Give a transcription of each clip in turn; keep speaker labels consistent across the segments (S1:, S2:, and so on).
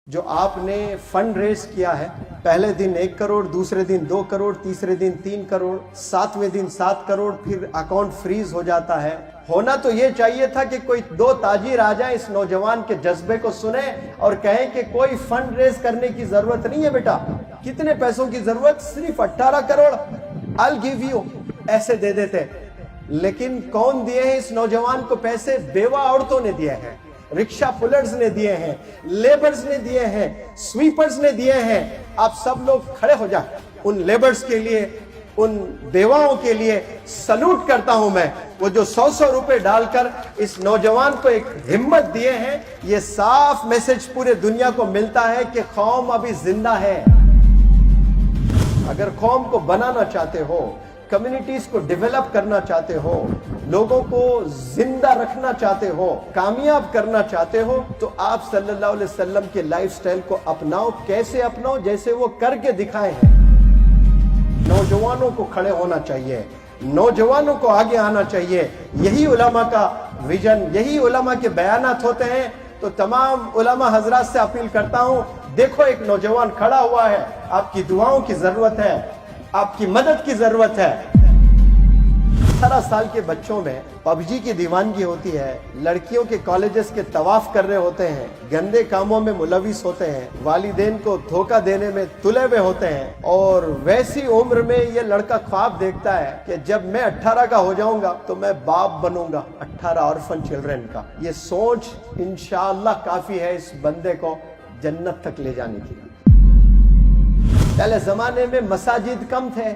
S1: جو آپ نے فنڈ ریز کیا ہے، پہلے دن 1 کروڑ، دوسرے دن 2 کروڑ، تیسرے دن 3 کروڑ، 7ویں دن 7 کروڑ، پھر اکاؤنٹ فریز ہو جاتا ہے۔ ہونا تو یہ چاہیے تھا کہ کوئی 2 تاجر آ جائیں، اس نوجوان کے جذبے کو سنیں اور کہیں کہ کوئی فنڈ ریز کرنے کی ضرورت نہیں ہے بیٹا، کتنے پیسوں کی ضرورت؟ صرف 18 کروڑ، I'll give you، ایسے دے دیتے۔ لیکن کون دیے ہیں اس نوجوان کو پیسے؟ بیوہ عورتوں نے دیے ہیں، رکشہ پلرز نے دیے ہیں، لیبرز نے دیے ہیں، سویپرز نے دیے ہیں۔ آپ سب لوگ کھڑے ہو جائیں، ان لیبرز کے لیے، ان بیواؤں کے لیے سلوٹ کرتا ہوں میں، وہ جو 100 روپے ڈال کر اس نوجوان کو ایک ہمت دیے ہیں۔ یہ صاف میسج پورے دنیا کو ملتا ہے کہ قوم ابھی زندہ ہے۔ اگر قوم کو بنانا چاہتے ہو، کمیونٹیز کو ڈیولپ کرنا چاہتے ہو، لوگوں کو زندہ رکھنا چاہتے ہو، کامیاب کرنا چاہتے ہو، تو آپ صلی اللہ علیہ وسلم کے لائف سٹائل کو اپناؤ۔ کیسے اپناؤ؟ جیسے وہ کر کے دکھائے ہیں۔ نوجوانوں کو کھڑے ہونا چاہیے، نوجوانوں کو آگے آنا چاہیے۔ یہی علماء کا ویژن، یہی علماء کے بیانات ہوتے ہیں۔ تو تمام علماء حضرات سے اپیل کرتا ہوں، دیکھو ایک نوجوان کھڑا ہوا ہے، آپ کی دعاؤں کی ضرورت ہے، آپ کی مدد کی ضرورت ہے۔ 18 سال کے بچوں میں پب جی کی دیوانگی ہوتی ہے، لڑکیوں کے کالجز کے طواف کر رہے ہوتے ہیں، گندے کاموں میں ملوث ہوتے ہیں، والدین کو دھوکہ دینے میں تلے ہوئے ہوتے ہیں، اور ویسی عمر میں یہ لڑکا خواب دیکھتا ہے کہ جب میں 18 کا ہو جاؤں گا تو میں باپ بنوں گا 18 آرفن چلڈرن کا۔ یہ سوچ انشاءاللہ کافی ہے اس بندے کو جنت تک لے جانے کی۔ پہلے زمانے میں مساجد کم تھے،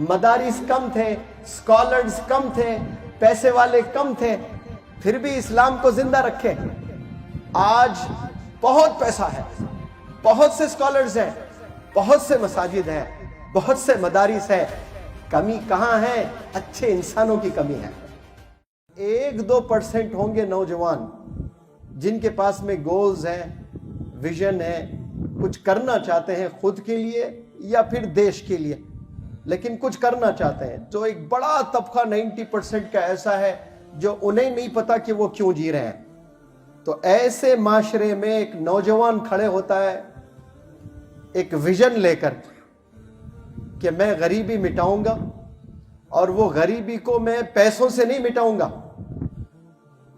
S1: مدارس کم تھے، اسکالرز کم تھے، پیسے والے کم تھے، پھر بھی اسلام کو زندہ رکھے۔ آج بہت پیسہ ہے، بہت سے اسکالرز ہیں، بہت سے مساجد ہیں، بہت سے مدارس ہیں۔ کمی کہاں ہے؟ اچھے انسانوں کی کمی ہے۔ 1-2% ہوں گے نوجوان جن کے پاس میں گولز ہیں، ویژن ہے، کچھ کرنا چاہتے ہیں خود کے لیے یا پھر دیش کے لیے، لیکن کچھ کرنا چاہتے ہیں۔ تو ایک بڑا طبقہ 90% کا ایسا ہے جو انہیں نہیں پتا کہ وہ کیوں جی رہے ہیں۔ تو ایسے معاشرے میں ایک نوجوان کھڑے ہوتا ہے ایک ویژن لے کر کہ میں غریبی مٹاؤں گا، اور وہ غریبی کو میں پیسوں سے نہیں مٹاؤں گا۔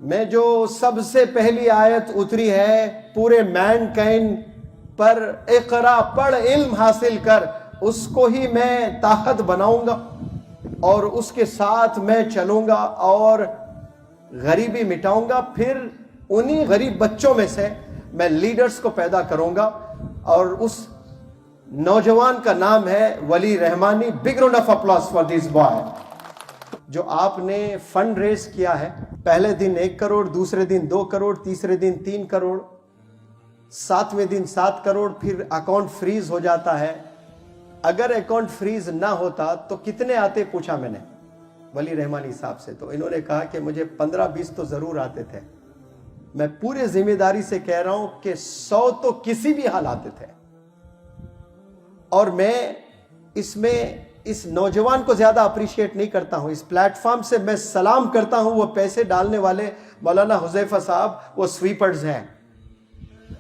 S1: میں جو سب سے پہلی آیت اتری ہے پورے مین کائنڈ پر، اقرا پڑھ علم حاصل کر، اس کو ہی میں طاقت بناؤں گا اور اس کے ساتھ میں چلوں گا اور غریبی مٹاؤں گا۔ پھر انہی غریب بچوں میں سے میں لیڈرز کو پیدا کروں گا، اور اس نوجوان کا نام ہے Wali Rahmani. Big round of applause for this boy. جو آپ نے فنڈ ریز کیا ہے، پہلے دن 1 کروڑ، دوسرے دن 2 کروڑ، تیسرے دن 3 کروڑ، 7ویں دن 7 کروڑ، پھر اکاؤنٹ فریز ہو جاتا ہے۔ اگر اکاؤنٹ فریز نہ ہوتا تو کتنے آتے؟ پوچھا میں نے ولی رحمانی صاحب سے، تو انہوں نے کہا کہ مجھے 15-20 تو ضرور آتے تھے۔ میں پورے ذمہ داری سے کہہ رہا ہوں کہ 100 تو کسی بھی حال آتے تھے۔ اور میں اس نوجوان کو زیادہ اپریشیٹ نہیں کرتا ہوں، اس پلیٹ فارم سے میں سلام کرتا ہوں وہ پیسے ڈالنے والے مولانا حذیفہ صاحب، وہ سویپرز ہیں،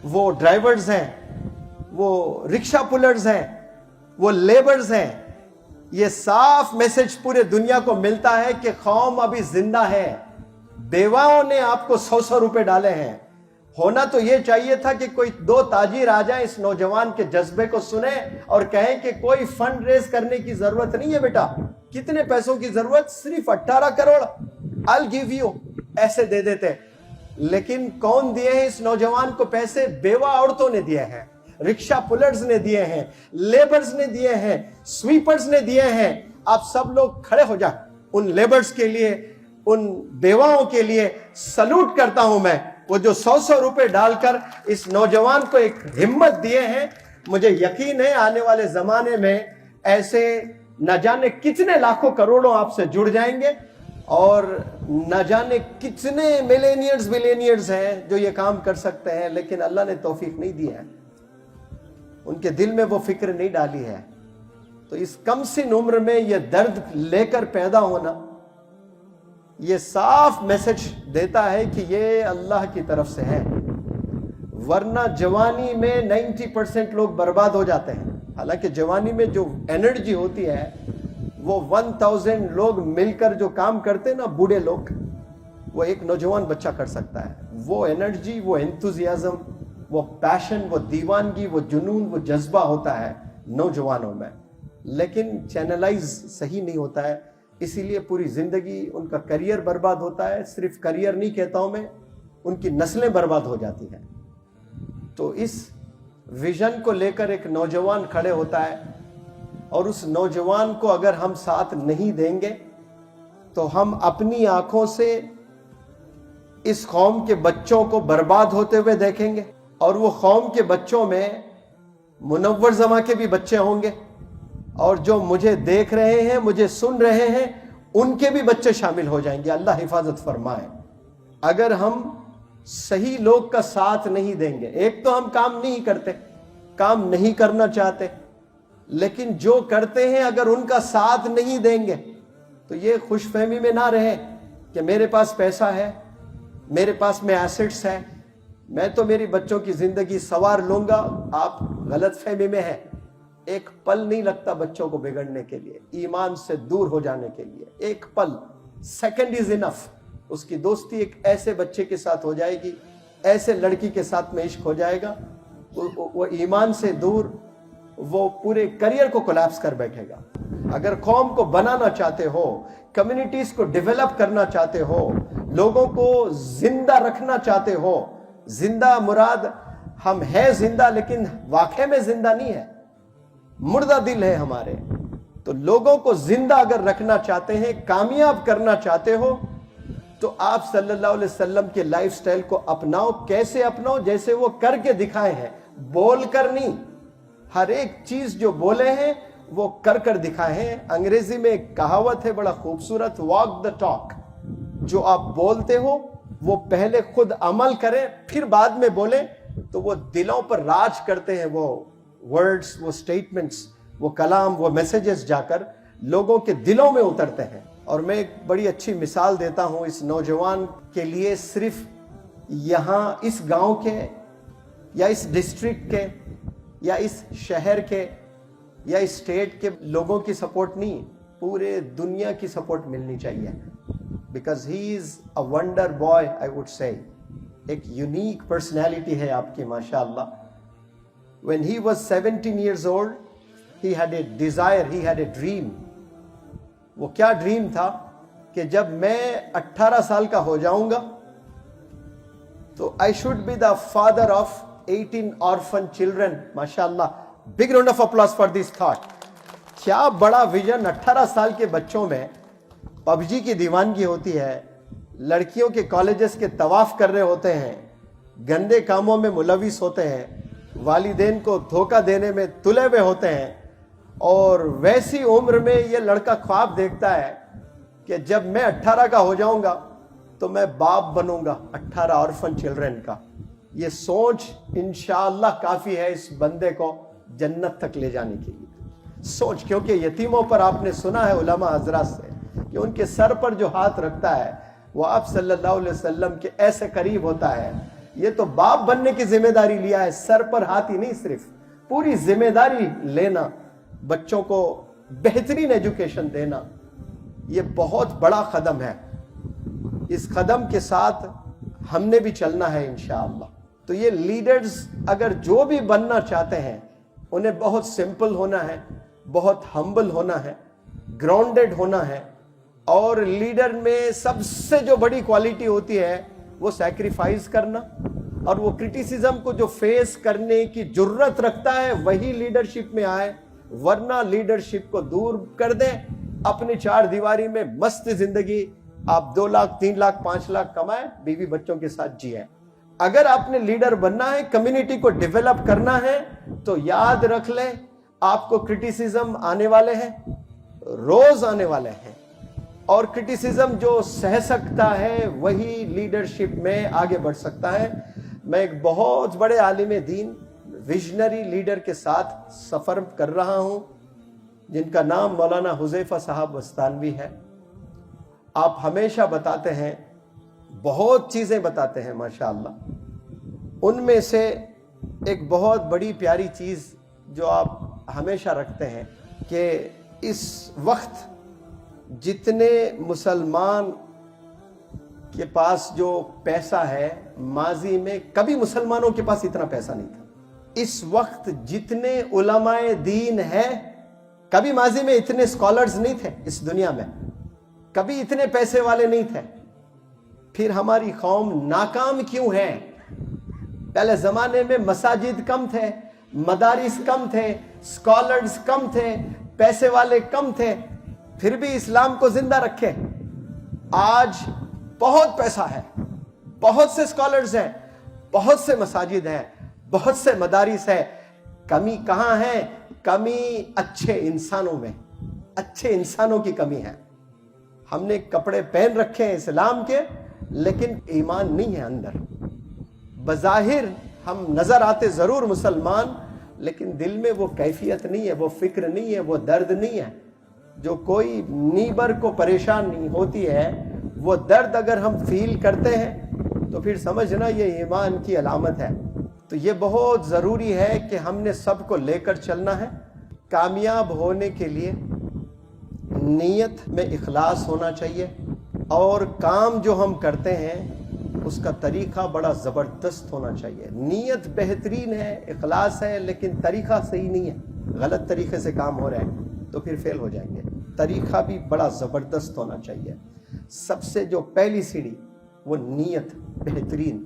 S1: وہ ڈرائیورز ہیں، وہ رکشہ پلرز ہیں، وہ لیبرز ہیں۔ یہ صاف میسج پورے دنیا کو ملتا ہے کہ قوم ابھی زندہ ہے۔ بیواؤں نے آپ کو 100 روپے ڈالے ہیں۔ ہونا تو یہ چاہیے تھا کہ کوئی 2 تاجر آ جائیں، اس نوجوان کے جذبے کو سنیں اور کہیں کہ کوئی فنڈ ریز کرنے کی ضرورت نہیں ہے بیٹا، کتنے پیسوں کی ضرورت؟ صرف 18 کروڑ، I'll give you، ایسے دے دیتے۔ لیکن کون دیے ہیں اس نوجوان کو پیسے؟ بیوہ عورتوں نے دیے ہیں، رکشہ پلرز نے دیے ہیں، لیبرز نے دیے ہیں، سویپرز نے دیے ہیں۔ آپ سب لوگ کھڑے ہو جائیں، ان لیبرز کے لیے، ان بیواؤں کے لیے سلوٹ کرتا ہوں میں، وہ جو 100 روپے ڈال کر اس نوجوان کو ایک ہمت دیے ہیں۔ مجھے یقین ہے آنے والے زمانے میں ایسے نہ جانے کتنے لاکھوں کروڑوں آپ سے جڑ جائیں گے، اور نہ جانے کتنے بلینئرز ہیں جو یہ کام کر سکتے ہیں، لیکن اللہ نے توفیق نہیں دی ہے، ان کے دل میں وہ فکر نہیں ڈالی ہے۔ تو اس کم سن عمر میں یہ درد لے کر پیدا ہونا، یہ صاف میسج دیتا ہے کہ یہ اللہ کی طرف سے ہے۔ ورنہ جوانی میں 90% لوگ برباد ہو جاتے ہیں. حالانکہ جوانی میں جو انرجی ہوتی ہے وہ 1000 لوگ مل کر جو کام کرتے ہیں نا، بوڑھے لوگ، وہ ایک نوجوان بچہ کر سکتا ہے. وہ انرجی، وہ انتھوزیازم، وہ پیشن، وہ دیوانگی، وہ جنون، وہ جذبہ ہوتا ہے نوجوانوں میں، لیکن چینلائز صحیح نہیں ہوتا ہے. اسی لیے پوری زندگی ان کا کریئر برباد ہوتا ہے. صرف کریئر نہیں کہتا ہوں میں، ان کی نسلیں برباد ہو جاتی ہیں. تو اس ویژن کو لے کر ایک نوجوان کھڑے ہوتا ہے، اور اس نوجوان کو اگر ہم ساتھ نہیں دیں گے تو ہم اپنی آنکھوں سے اس قوم کے بچوں کو برباد ہوتے ہوئے دیکھیں گے. اور وہ قوم کے بچوں میں منور زماں کے بھی بچے ہوں گے، اور جو مجھے دیکھ رہے ہیں، مجھے سن رہے ہیں، ان کے بھی بچے شامل ہو جائیں گے. اللہ حفاظت فرمائے. اگر ہم صحیح لوگ کا ساتھ نہیں دیں گے، ایک تو ہم کام نہیں کرتے، کام نہیں کرنا چاہتے، لیکن جو کرتے ہیں اگر ان کا ساتھ نہیں دیں گے تو یہ خوش فہمی میں نہ رہے کہ میرے پاس پیسہ ہے، میرے پاس میں ایسٹس ہے، میں تو میری بچوں کی زندگی سنوار لوں گا. آپ غلط فہمی میں ہیں. ایک پل نہیں لگتا بچوں کو بگڑنے کے لیے، ایمان سے دور ہو جانے کے لیے. ایک پل، سیکنڈ از انف. اس کی دوستی ایک ایسے بچے کے ساتھ ہو جائے گی، ایسے لڑکی کے ساتھ میں عشق ہو جائے گا، وہ ایمان سے دور، وہ پورے کریئر کو کولیپس کر بیٹھے گا. اگر قوم کو بنانا چاہتے ہو، کمیونٹیز کو ڈیولپ کرنا چاہتے ہو، لوگوں کو زندہ رکھنا چاہتے ہو، زندہ مراد ہم ہے زندہ لیکن واقع میں زندہ نہیں ہے، مردہ دل ہے ہمارے. تو لوگوں کو زندہ اگر رکھنا چاہتے ہیں، کامیاب کرنا چاہتے ہو، تو آپ صلی اللہ علیہ وسلم کے لائف سٹائل کو اپناؤ. کیسے اپناؤ؟ جیسے وہ کر کے دکھائے ہیں، بول کر نہیں. ہر ایک چیز جو بولے ہیں وہ کر کر دکھائے ہیں. انگریزی میں ایک کہاوت ہے بڑا خوبصورت، واک دا ٹاک. جو آپ بولتے ہو وہ پہلے خود عمل کریں، پھر بعد میں بولیں، تو وہ دلوں پر راج کرتے ہیں. وہ ورڈز، وہ سٹیٹمنٹس، وہ کلام، وہ میسیجز جا کر لوگوں کے دلوں میں اترتے ہیں. اور میں ایک بڑی اچھی مثال دیتا ہوں اس نوجوان کے لیے. صرف یہاں اس گاؤں کے یا اس ڈسٹرکٹ کے یا اس شہر کے یا اس اسٹیٹ کے لوگوں کی سپورٹ نہیں، پورے دنیا کی سپورٹ ملنی چاہیے. Because he is a wonder boy, I would say. ایک یونیک پرسنالٹی ہے آپ کی ماشاء اللہ. When he was 17 years old, he had a desire, he had a dream. وہ کیا ڈریم تھا کہ جب میں 18 سال کا ہو جاؤں گا تو I should be the father of 18 orphan children. ماشاءاللہ. Big round of applause for this thought. کیا بڑا ویژن. 18 سال کے بچوں میں پب جی کی دیوانگی ہوتی ہے، لڑکیوں کے کالجز کے طواف کر رہے ہوتے ہیں، گندے کاموں میں ملوث ہوتے ہیں، والدین کو دھوکہ دینے میں تلے ہوئے ہوتے ہیں. اور ویسی عمر میں یہ لڑکا خواب دیکھتا ہے کہ جب میں 18 کا ہو جاؤں گا تو میں باپ بنوں گا 18 آرفن چلڈرن کا. یہ سوچ انشاءاللہ کافی ہے اس بندے کو جنت تک لے جانے کے لیے. سوچ، کیونکہ یتیموں پر آپ نے سنا ہے علماء حضرات سے کہ ان کے سر پر جو ہاتھ رکھتا ہے وہ آپ صلی اللہ علیہ وسلم کے ایسے قریب ہوتا ہے. یہ تو باپ بننے کی ذمہ داری لیا ہے، سر پر ہاتھ ہی نہیں، صرف پوری ذمہ داری لینا، بچوں کو بہترین ایجوکیشن دینا. یہ بہت بڑا قدم ہے. اس قدم کے ساتھ ہم نے بھی چلنا ہے انشاءاللہ. تو یہ لیڈرز اگر جو بھی بننا چاہتے ہیں انہیں بہت سمپل ہونا ہے، بہت ہمبل ہونا ہے، گراؤنڈڈ ہونا ہے. اور لیڈر میں سب سے جو بڑی کوالٹی ہوتی ہے وہ سیکریفائز کرنا، اور وہ کرٹیسزم کو جو فیس کرنے کی جرت رکھتا ہے وہی لیڈرشپ میں آئے. ورنہ لیڈرشپ کو دور کر دیں، اپنی 4 دیواری میں مست زندگی، آپ 2 لاکھ 3 لاکھ 5 لاکھ کمائیں، بیوی بچوں کے ساتھ جیئیں. اگر آپ نے لیڈر بننا ہے، کمیونٹی کو ڈیولپ کرنا ہے، تو یاد رکھ لیں آپ کو کرٹیسزم آنے والے ہیں، روز آنے والے ہیں. اور کرٹیسزم جو سہ سکتا ہے وہی لیڈرشپ میں آگے بڑھ سکتا ہے. میں ایک بہت بڑے عالم دین، ویژنری لیڈر کے ساتھ سفر کر رہا ہوں جن کا نام مولانا حذیفہ صاحب وستانوی ہے. آپ ہمیشہ بتاتے ہیں، بہت چیزیں بتاتے ہیں ماشاءاللہ. ان میں سے ایک بہت بڑی پیاری چیز جو آپ ہمیشہ رکھتے ہیں کہ اس وقت جتنے مسلمان کے پاس جو پیسہ ہے، ماضی میں کبھی مسلمانوں کے پاس اتنا پیسہ نہیں تھا. اس وقت جتنے علماء دین ہیں، کبھی ماضی میں اتنے اسکالرز نہیں تھے اس دنیا میں، کبھی اتنے پیسے والے نہیں تھے. پھر ہماری قوم ناکام کیوں ہے؟ پہلے زمانے میں مساجد کم تھے، مدارس کم تھے، اسکالرز کم تھے، پیسے والے کم تھے، پھر بھی اسلام کو زندہ رکھے. آج بہت پیسہ ہے، بہت سے اسکالرز ہیں، بہت سے مساجد ہیں، بہت سے مدارس ہیں. کمی کہاں ہے؟ کمی اچھے انسانوں میں، اچھے انسانوں کی کمی ہے. ہم نے کپڑے پہن رکھے ہیں اسلام کے، لیکن ایمان نہیں ہے اندر. بظاہر ہم نظر آتے ضرور مسلمان، لیکن دل میں وہ کیفیت نہیں ہے، وہ فکر نہیں ہے، وہ درد نہیں ہے. جو کوئی نیبر کو پریشان نہیں ہوتی ہے، وہ درد اگر ہم فیل کرتے ہیں تو پھر سمجھنا یہ ایمان کی علامت ہے. تو یہ بہت ضروری ہے کہ ہم نے سب کو لے کر چلنا ہے. کامیاب ہونے کے لیے نیت میں اخلاص ہونا چاہیے، اور کام جو ہم کرتے ہیں اس کا طریقہ بڑا زبردست ہونا چاہیے. نیت بہترین ہے، اخلاص ہے، لیکن طریقہ صحیح نہیں ہے، غلط طریقے سے کام ہو رہے ہیں تو پھر فیل ہو جائیں گے. طریقہ بھی بڑا زبردست ہونا چاہیے. سب سے جو پہلی سیڑھی وہ نیت بہترین،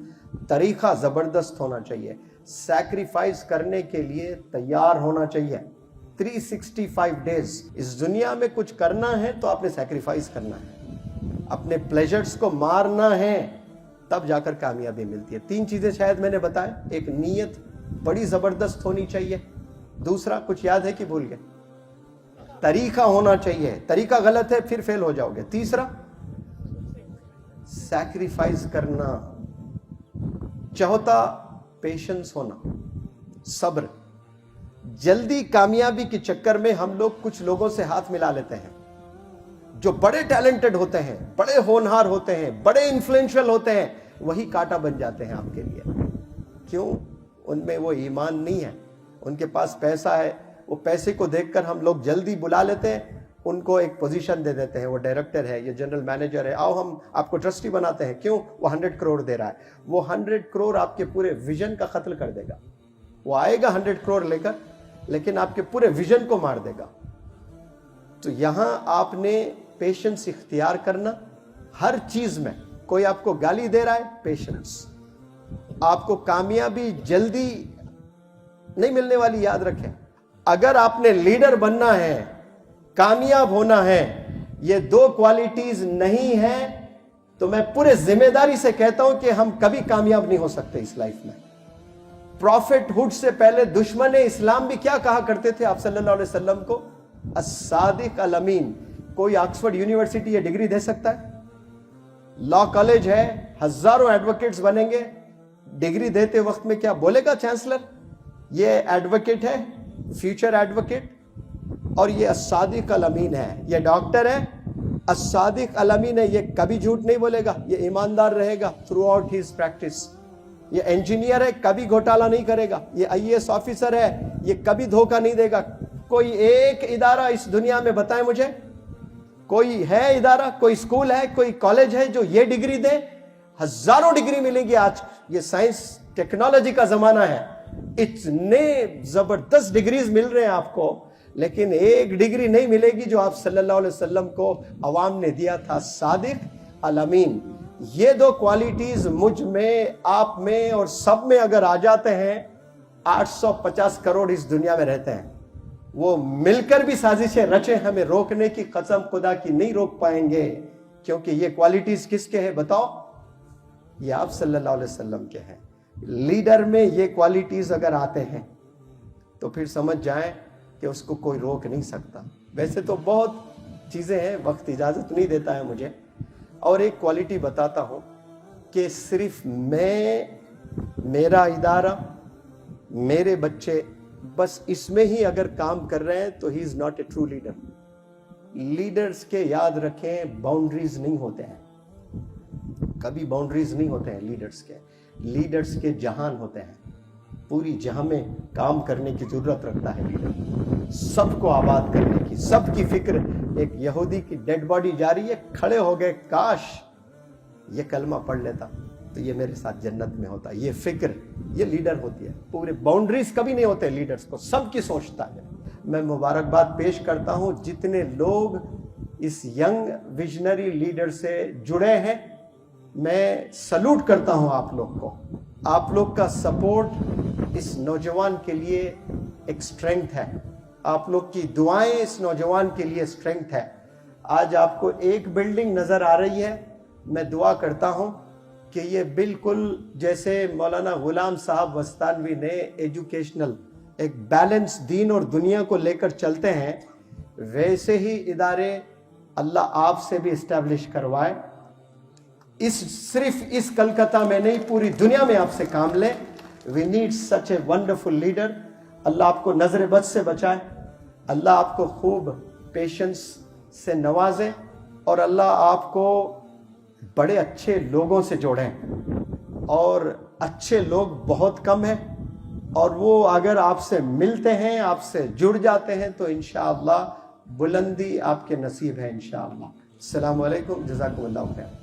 S1: طریقہ زبردست ہونا چاہیے. سیکریفائز کرنے کے لیے تیار ہونا چاہیے. 365 ڈیز اس دنیا میں کچھ کرنا ہے تو آپ نے سیکریفائز کرنا ہے، اپنے پلیجرز کو مارنا ہے، تب جا کر کامیابی ملتی ہے. 3 چیزیں شاید میں نے بتائے. ایک نیت بڑی زبردست ہونی چاہیے. دوسرا کچھ یاد ہے کہ بھول گئے؟ طریقہ ہونا چاہیے. طریقہ غلط ہے پھر فیل ہو جاؤ گے. تیسرا سیکریفائز کرنا. چوتھا پیشنس ہونا، صبر. جلدی کامیابی کے چکر میں ہم لوگ کچھ لوگوں سے ہاتھ ملا لیتے ہیں جو بڑے ٹیلنٹڈ ہوتے ہیں، بڑے ہونہار ہوتے ہیں، بڑے انفلوئنشل ہوتے ہیں، وہی کانٹا بن جاتے ہیں آپ کے لیے. کیوں؟ ان میں وہ ایمان نہیں ہے. ان کے پاس پیسہ ہے، وہ پیسے کو دیکھ کر ہم لوگ جلدی بلا لیتے ہیں، ان کو ایک پوزیشن دے دیتے ہیں، وہ ڈائریکٹر ہے، یہ جنرل مینیجر ہے، آؤ ہم آپ کو ٹرسٹی بناتے ہیں. کیوں؟ وہ 100 کروڑ دے رہا ہے. وہ 100 کروڑ آپ کے پورے ویژن کا قتل کر دے گا. وہ آئے گا 100 کروڑ لے کر، لیکن آپ کے پورے ویژن کو مار دے گا. تو یہاں آپ نے پیشنس اختیار کرنا ہر چیز میں. کوئی آپ کو گالی دے رہا ہے، پیشنس. آپ کو کامیابی جلدی نہیں ملنے والی، یاد رکھیں. اگر آپ نے لیڈر بننا ہے، کامیاب ہونا ہے، یہ 2 کوالٹیز نہیں ہیں تو میں پورے ذمہ داری سے کہتا ہوں کہ ہم کبھی کامیاب نہیں ہو سکتے اس لائف میں. پروفٹ ہوڈ سے پہلے دشمن اسلام بھی کیا کہا کرتے تھے آپ صلی اللہ علیہ وسلم کو؟ الصادق الامین. کوئی آکسفورڈ یونیورسٹی یہ ڈگری دے سکتا ہے؟ لا کالج ہے، ہزاروں ایڈوکیٹس بنیں گے، ڈگری دیتے وقت میں کیا بولے گا چانسلر یہ ایڈوکیٹ ہے، فیوچر ایڈوکیٹ، اور یہ الصادق الامین ہے، یہ ڈاکٹر ہے، الصادق الامین ہے، یہ کبھی جھوٹ نہیں بولے گا، یہ ایماندار رہے گا تھرو آؤٹ ہز پریکٹس. یہ انجینئر ہے، کبھی گھوٹالہ نہیں کرے گا. یہ IAS آفیسر ہے، یہ کبھی دھوکہ نہیں دے گا. کوئی ایک ادارہ اس دنیا میں بتائیں مجھے، کوئی ہے ادارہ، کوئی اسکول ہے، کوئی کالج ہے جو یہ ڈگری دے؟ ہزاروں ڈگری ملیں گی. آج یہ سائنس ٹیکنالوجی کا زمانہ ہے، اتنے زبردست ڈگریز مل رہے ہیں آپ کو، لیکن ایک ڈگری نہیں ملے گی جو آپ صلی اللہ علیہ وسلم کو عوام نے دیا تھا، صادق الامین. یہ 2 کوالٹیز مجھ میں، آپ میں اور سب میں اگر آ جاتے ہیں، 850 کروڑ اس دنیا میں رہتے ہیں، وہ مل کر بھی سازشیں رچیں ہمیں روکنے کی، قسم خدا کی نہیں روک پائیں گے. کیونکہ یہ کوالٹیز کس کے ہیں بتاؤ؟ یہ آپ صلی اللہ علیہ وسلم کے ہیں. لیڈر میں یہ کوالٹیز اگر آتے ہیں تو پھر سمجھ جائیں کہ اس کو کوئی روک نہیں سکتا. ویسے تو بہت چیزیں ہیں، وقت اجازت نہیں دیتا ہے مجھے. اور ایک کوالٹی بتاتا ہوں کہ صرف میں، میرا ادارہ، میرے بچے، بس اس میں ہی اگر کام کر رہے ہیں تو he is not a true leader. Leaders کے یاد رکھیں باؤنڈریز نہیں ہوتے ہیں، کبھی باؤنڈریز نہیں ہوتے ہیں لیڈرز کے. لیڈرز کے جہان ہوتے ہیں. پوری جہاں میں کام کرنے کی ضرورت رکھتا ہے لیڈر, سب کو آباد کرنے کی, سب کی فکر. ایک یہودی کی ڈیڈ باڈی جا رہی ہے, کھڑے ہو گئے, کاش یہ کلمہ پڑھ لیتا تو یہ میرے ساتھ جنت میں ہوتا. یہ فکر, یہ لیڈر ہوتی ہے. پورے باؤنڈریز کبھی نہیں ہوتے لیڈرز کو, سب کی سوچتا ہے. میں مبارکباد پیش کرتا ہوں جتنے لوگ اس ینگ ویژنری لیڈر سے جڑے ہیں. میں سلوٹ کرتا ہوں آپ لوگ کو. آپ لوگ کا سپورٹ اس نوجوان کے لیے ایک سٹرینگتھ ہے. آپ لوگ کی دعائیں اس نوجوان کے لیے سٹرینگتھ ہے. آج آپ کو ایک بلڈنگ نظر آ رہی ہے, میں دعا کرتا ہوں کہ یہ بالکل جیسے مولانا غلام صاحب وستانوی نے ایجوکیشنل ایک بیلنس دین اور دنیا کو لے کر چلتے ہیں, ویسے ہی ادارے اللہ آپ سے بھی اسٹیبلش کروائے. صرف اس کلکتہ میں نہیں, پوری دنیا میں آپ سے کام لیں. We need such a wonderful leader. اللہ آپ کو نظر بد سے بچائے, اللہ آپ کو خوب پیشنس سے نوازے, اور اللہ آپ کو بڑے اچھے لوگوں سے جوڑیں. اور اچھے لوگ بہت کم ہیں, اور وہ اگر آپ سے ملتے ہیں, آپ سے جڑ جاتے ہیں تو انشاءاللہ بلندی آپ کے نصیب ہے انشاءاللہ. السلام علیکم, جزاکم اللہ خیر.